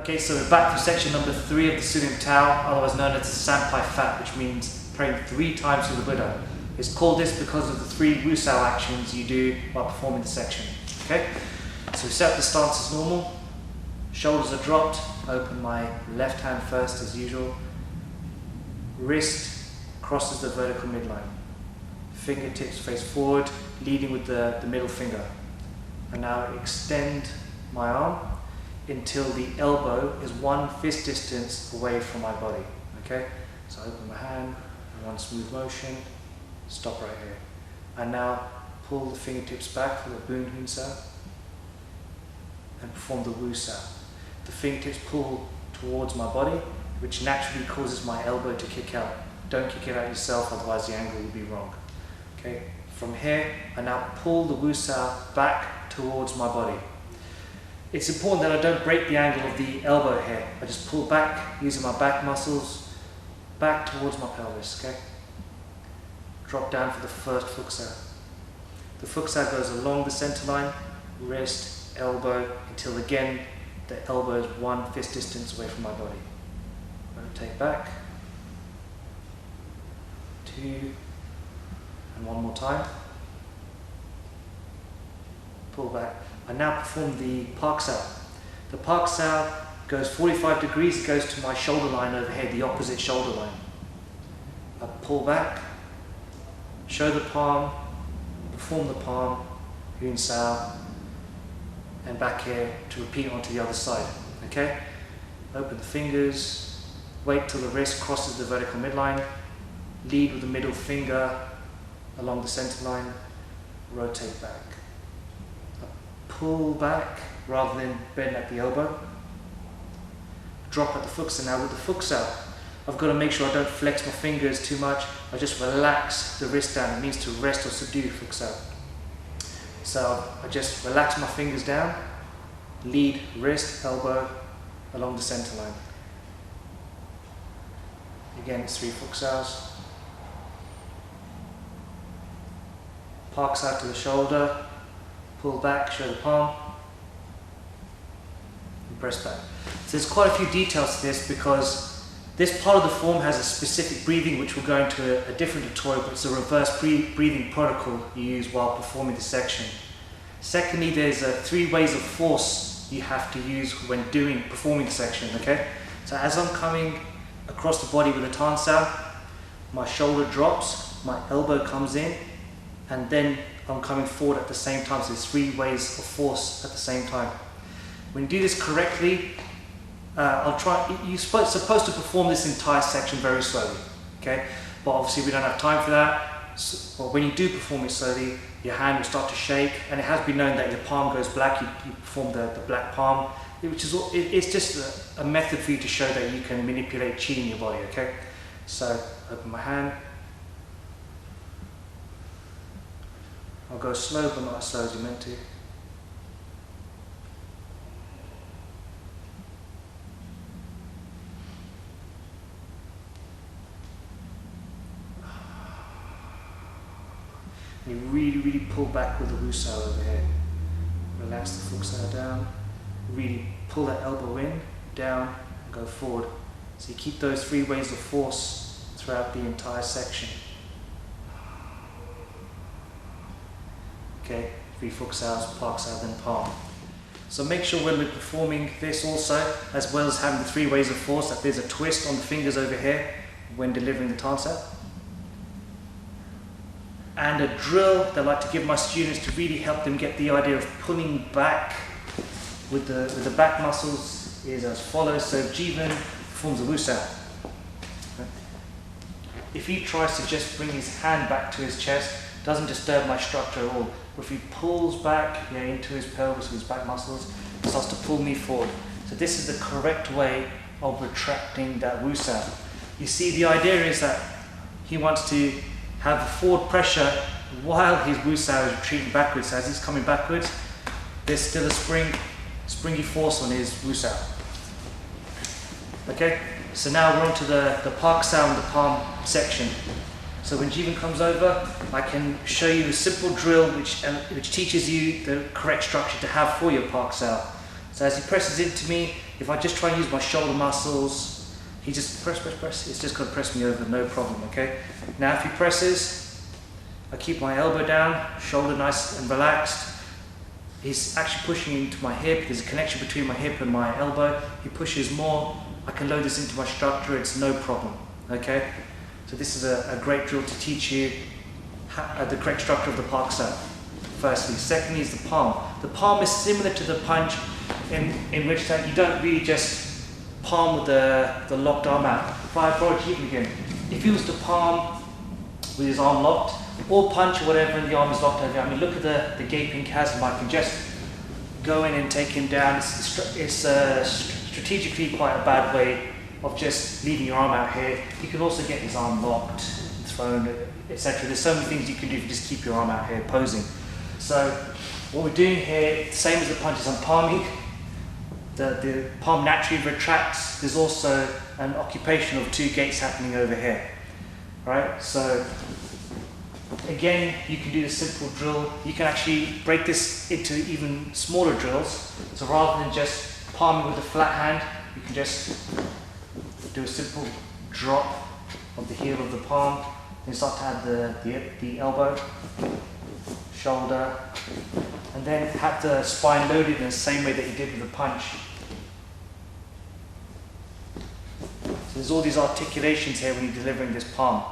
Okay, so we're back to section number 3 of the Siu Nim Tao, otherwise known as the Sampai Fat, which means praying 3 times to the Buddha. It's called this because of the 3 Wusao actions you do while performing the section. Okay, so we set up the stance as normal, shoulders are dropped, open my left hand first as usual, wrist crosses the vertical midline, fingertips face forward, leading with the middle finger. And now extend my arm until the elbow is 1 fist distance away from my body. Okay, so open my hand, one smooth motion, stop right here. And now pull the fingertips back for the Boon Hun Sao and perform the Wu Sao. The fingertips pull towards my body, which naturally causes my elbow to kick out. Don't kick it out yourself, otherwise the angle will be wrong. Okay, from here I now pull the Wu Sao back towards my body. It's important that I don't break the angle of the elbow here. I just pull back using my back muscles back towards my pelvis. Okay, drop down for the first Fuk Sao. The Fuk Sao goes along the center line, wrist, elbow, until again the elbow is 1 fist distance away from my body. Rotate back, 2, and 1 more time. Pull back. I now perform the Park Sao. The Park Sao goes 45 degrees, it goes to my shoulder line over here, the opposite shoulder line. I pull back, show the palm, perform the palm, Hun Sao, and back here to repeat onto the other side. Okay? Open the fingers, wait till the wrist crosses the vertical midline, lead with the middle finger along the center line, rotate back. Pull back rather than bend at the elbow. Drop at the Fuk Sao. Now with the Fuk Sao, I've got to make sure I don't flex my fingers too much. I just relax the wrist down. It means to rest or subdue Fuk Sao. So I just relax my fingers down, lead wrist, elbow along the center line. Again, it's 3 Fuk Saos. Park Sao to the shoulder. Pull back, show the palm, and press back. So there's quite a few details to this because this part of the form has a specific breathing which we'll go into a different tutorial, but it's a reverse breathing protocol you use while performing this section. Secondly, there's 3 ways of force you have to use when performing the section, okay? So as I'm coming across the body with a Tan Sao, my shoulder drops, my elbow comes in, and then I'm coming forward at the same time. So there's 3 ways of force at the same time. When you do this correctly, you're supposed to perform this entire section very slowly, okay? But obviously we don't have time for that. But when you do perform it slowly, your hand will start to shake, and it has been known that your palm goes black. You perform the black palm, it's just a method for you to show that you can manipulate chi in your body, okay? So open my hand. I'll go slow, but not as slow as you meant to. And you really pull back with the Wu Sao over here. Relax the Fuk Sao down. Really pull that elbow in, down, and go forward. So you keep those 3 ways of force throughout the entire section. Okay, 3 Fuk Saos, Park Sao, then palm. So make sure when we're performing this also, as well as having the 3 ways of force, that there's a twist on the fingers over here when delivering the Tan Sao. And a drill that I like to give my students to really help them get the idea of pulling back with the back muscles is as follows. So Jivan performs a Wu Sao. If he tries to just bring his hand back to his chest, doesn't disturb my structure at all. If he pulls back into his pelvis with his back muscles, it starts to pull me forward. So this is the correct way of retracting that Wu Sao. You see, the idea is that he wants to have forward pressure while his Wu Sao is retreating backwards. So as he's coming backwards, there's still a springy force on his Wu Sao. Okay, so now we're on to the Park Sao and the palm section. So when Jivan comes over, I can show you a simple drill which teaches you the correct structure to have for your Park Sao. So as he presses into me, If I just try and use my shoulder muscles, he just press, it's just going to press me over, no problem, okay? Now if he presses, I keep my elbow down, shoulder nice and relaxed. He's actually pushing into my hip, there's a connection between my hip and my elbow. He pushes more, I can load this into my structure, it's no problem, okay? So this is a great drill to teach you the correct structure of the Pak San, firstly. Secondly is the palm. The palm is similar to the punch in which that you don't really just palm with the locked arm out. If I approach him again, if he was to palm with his arm locked, or punch or whatever and the arm is locked over, I mean look at the gaping chasm, I can just go in and take him down. It's strategically quite a bad way of just leaving your arm out here. You can also get his arm locked, thrown, etc. There's so many things you can do if you just keep your arm out here posing. So what we're doing here, same as the punches, I'm palming. The palm naturally retracts. There's also an occupation of two gates happening over here. Right? So again, you can do the simple drill. You can actually break this into even smaller drills. So rather than just palming with the flat hand, you can just do a simple drop of the heel of the palm. Then start to have the elbow, shoulder, and then have the spine loaded in the same way that you did with the punch. So there's all these articulations here when you're delivering this palm.